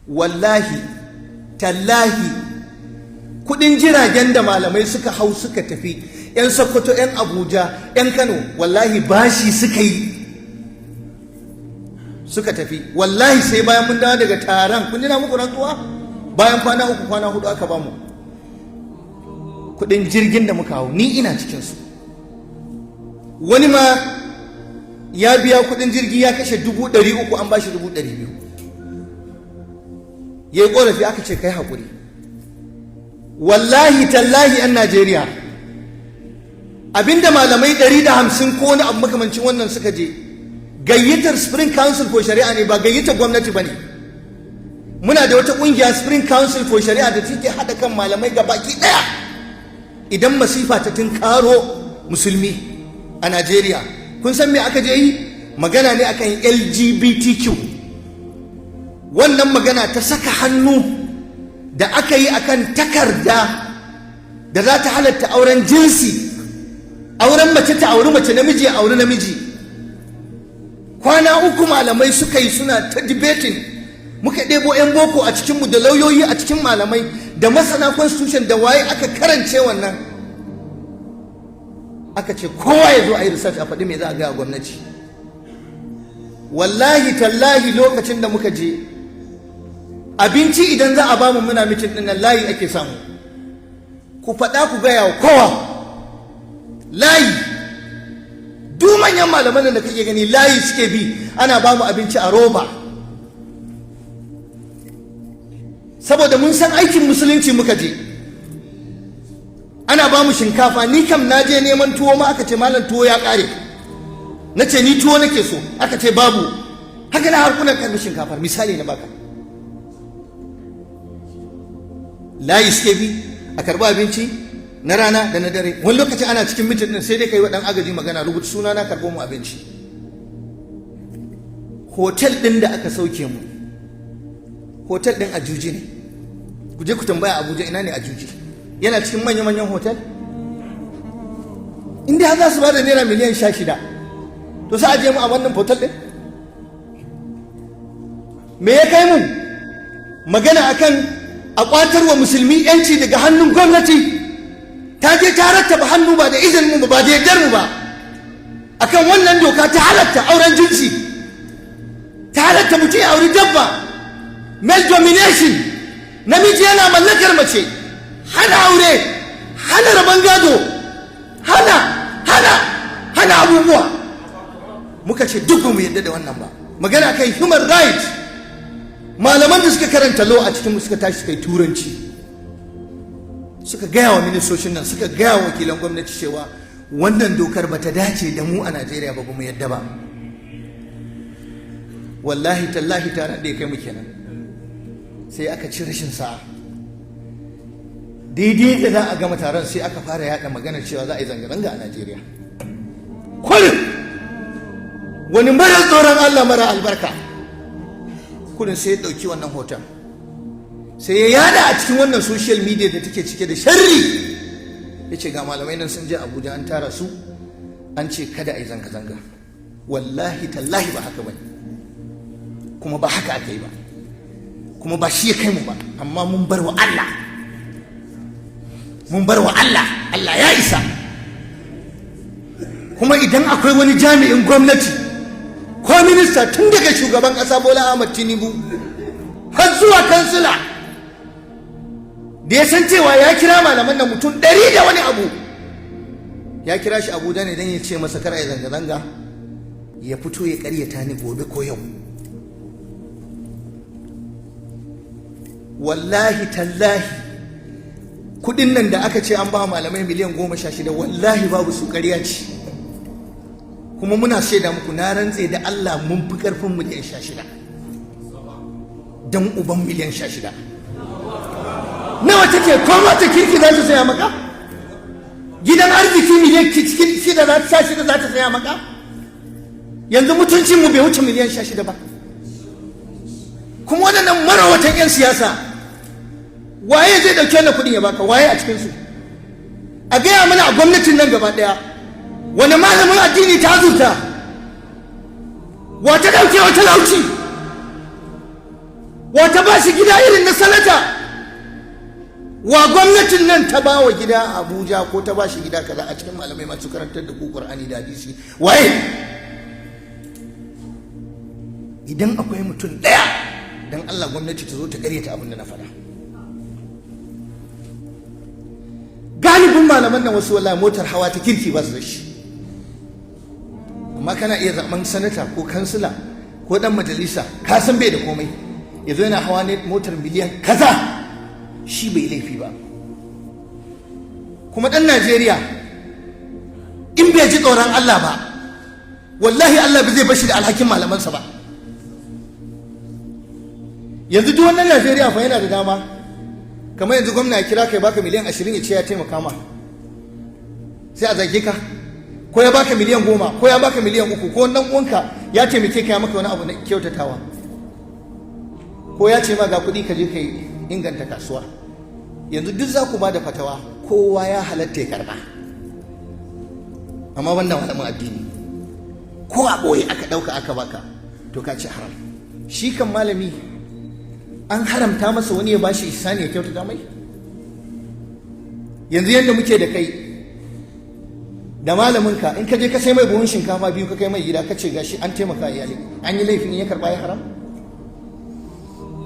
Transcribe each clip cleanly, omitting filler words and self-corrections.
wallahi tallahi kudin jiragen da malamai suka hau suka tafi, 'yan Sokoto, 'yan Abuja, 'yan Kano, wallahi bashi suka yi suka tafi. Wallahi sai bayan mun dawo daga taron, kun jina muku rantsuwa, bayan kwana 3 kwana 4 aka bamu kudin jirgin da muka hau, ni ina cikinsu. Wani ma ya biya kudin jirgi ya kashe 300,000 an bashi 200,000. Ya yi korafi aka ce kai haƙuri. Wallahi tallahi 'yan Najeriya, abinda malamai 150 ko wani abu makamancin wannan suka je, gayyatar Spring Council for Shari'a ne, ba gayyatar gwamnati ba ne. Muna da wata ƙungiya Spring Council for Shari'a da take haɗa kan malamai ga baki ɗaya idan masifa ta tunkaro musulmi a Najeriya. Kun san me aka je yi? Magana ne akan LGBTQ. Wannan magana ta saka hannu da aka yi akan takarda da za ta halatta auren jinsi, auren mace ta auri mace, namiji ya auri namiji. Kwana 3 malamai suka yi suna ta debating. Muka ɗebo 'yan boko a cikinmu da lauyoyi a cikin malamai da masana constitution da waye aka karance wannan. Aka ce kowa ya zo a yi research a faɗi me za a gaya gwamnati. Wallahi tallahi lokacin da muka je, abinci idan za a bamu muna mitin ɗin nan layi ake samu. Ku faɗa ku gaya wa kowa layi. Duk manyan malaman da kake gani layi suke bi, ana bamu abinci a roba. Saboda mun san aikin musulunci muka je. Ana bamu shinkafa, ni kam na je neman tuwo ma aka ce malam tuwo ya ƙare. Na ce ni tuwo nake so, aka ce babu. Haka na harkunan karbi shinkafar, misali na baka. Layi suke bi a karɓi abinci na rana da na dare. Wani lokaci ana cikin mitin din sai dai kai wa dan agaji magana, rubuta suna na, karɓo mu abinci. Hotel din da aka sauke mu, hotel din Ajuji ne. Ku je ku tambaya Abuja ina ne Ajuji. Yana cikin manya-manyan hotel. Inda za su ba da naira miliyan 16, to sai a je mu a wannan hotel din. Me ya kai mu magana akan a kwatar wa musulmi yanci daga hannun gwamnati? Ta je ta rattaba hannu ba da izinin mu ba da yardar mu ba akan wannan doka ta halatta auren jinsi, ta halatta mutum ya auri dabba, male domination, namiji yana mallakar mace, hana aure, hana rabon gado, hana abubuwa. Muka ce duk mu yadda da wannan ba. Magana kai human rights, malaman da suka karanta law a cikin suka tashi suka yi turanci, suka gaya wa ministocin nan, suka gaya wa wakilan gwamnati cewa wannan dokar bata dace da mu a Najeriya ba, mu yadda ba. Wallahi tallahi taron da ya kai mu kenan, sai aka ci rashin sa'a. Daidai da za a gama taron sai aka fara yada maganar cewa za a yi zanga-zanga a Najeriya. Kullum wani mara tsoron Allah mara albarka kudin sai ya dauki wannan hoton, sai ya yada a cikin wannan social media da take cike da sharri. Ya ce ga malamai nan sun je Abuja an tara su, an ce kada a yi zanga-zanga. Wallahi tallahi ba haka bane, kuma ba haka aka yi ba, kuma ba shi ya kai mu ba. Amma mun bar wa Allah, mun bar wa Allah, Allah ya isa. Kuma idan akwai wani jami'in gwamnati ko minista, tun daga shugaban ƙasa Bola Ahmad Tinubu har zuwa kansila, da ya san cewa ya kira malaman nan mutum 100 da wani abu, ya kira shi Abuja ne don ya ce masa kar ya zanga-zanga, ya fito ya karyata ni gobe ko yau. Wallahi tallahi kudin nan da aka ce an ba malamai miliyan 16, wallahi babu su, ƙarya ce. Kuma muna shaida muku, na rantse da Allah mun fi karfin miliyan 16, dan uban miliyan 16 nawa take? Ko mata kirki za ta saya maka? Gidan arziki miliyan 6 za ta saya maka? Yanzu mutuncin mu bai wuce miliyan 16 ba. Kuma waɗannan marawatan 'yan siyasa, waye zai dauke na kuɗin ya baka? Waye a cikinsu? A gaya mana a gwamnatin nan gaba ɗaya, wani malamin addini ta azurta? Wata dauke wata lauci? wata ba shi gida irin na sanata, wa gwamnatin nan ta ba wa gida a Abuja ko ta ba shi gida kaza a cikin malamai masu karantar da ku Qur'ani da hadisi, waye? Idan akwai mutum ɗaya, dan Allah gwamnati ta zo ta karyata abin da na faɗa. Galibin malaman nan wasu wallahi motar hawa ta kirki ba su da shi, amma kana iya zaben sanata ko kansila ko dan majalisa, ka san bai da komai, yazo yana hawa ne motar miliyan kaza, shi bai laifi ba. Kuma dan Najeriya in bai ji tsoron Allah ba, wallahi Allah bai zai bashi da alhakin malamansa ba. Yanzu duk wannan Najeriya fa yana da dama, kamar yanzu gwamna ya kira kai baka miliyan 20 ya ce ya taimaka ma, sai a zage ka, ko ya baka miliyan 10, ko ya baka miliyan 3, ko wannan uwanka ya taimake ka ya maka wani abu na kyautatawa, ko ya ce ma ga kuɗi ka je ka inganta kasuwa. Yanzu duk za ku ba da fatawa, kowa ya halatta ya karba, amma wannan malamin addini ko a ɓoye aka ɗauka aka baka to ka ci haram. Shi kan malami an haramta masa wani ya bashi ihsani ya kyautata mai? Yanzu yadda muke da kai da malaminka, in ka je ka sai mai buhun shinkafa 2 ka kai mai gida ka ce gashi an taimaka iyali, an yi laifin ya karba ya haram?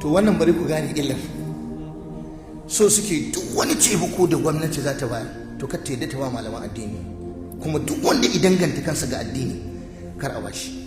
To wannan bari ku gane illar. So suke duk wani taimako da gwamnati za ta bayar to kar ta yadda ta ba malaman addini, kuma duk wanda idan ganta kansa ga addini kar a bashi.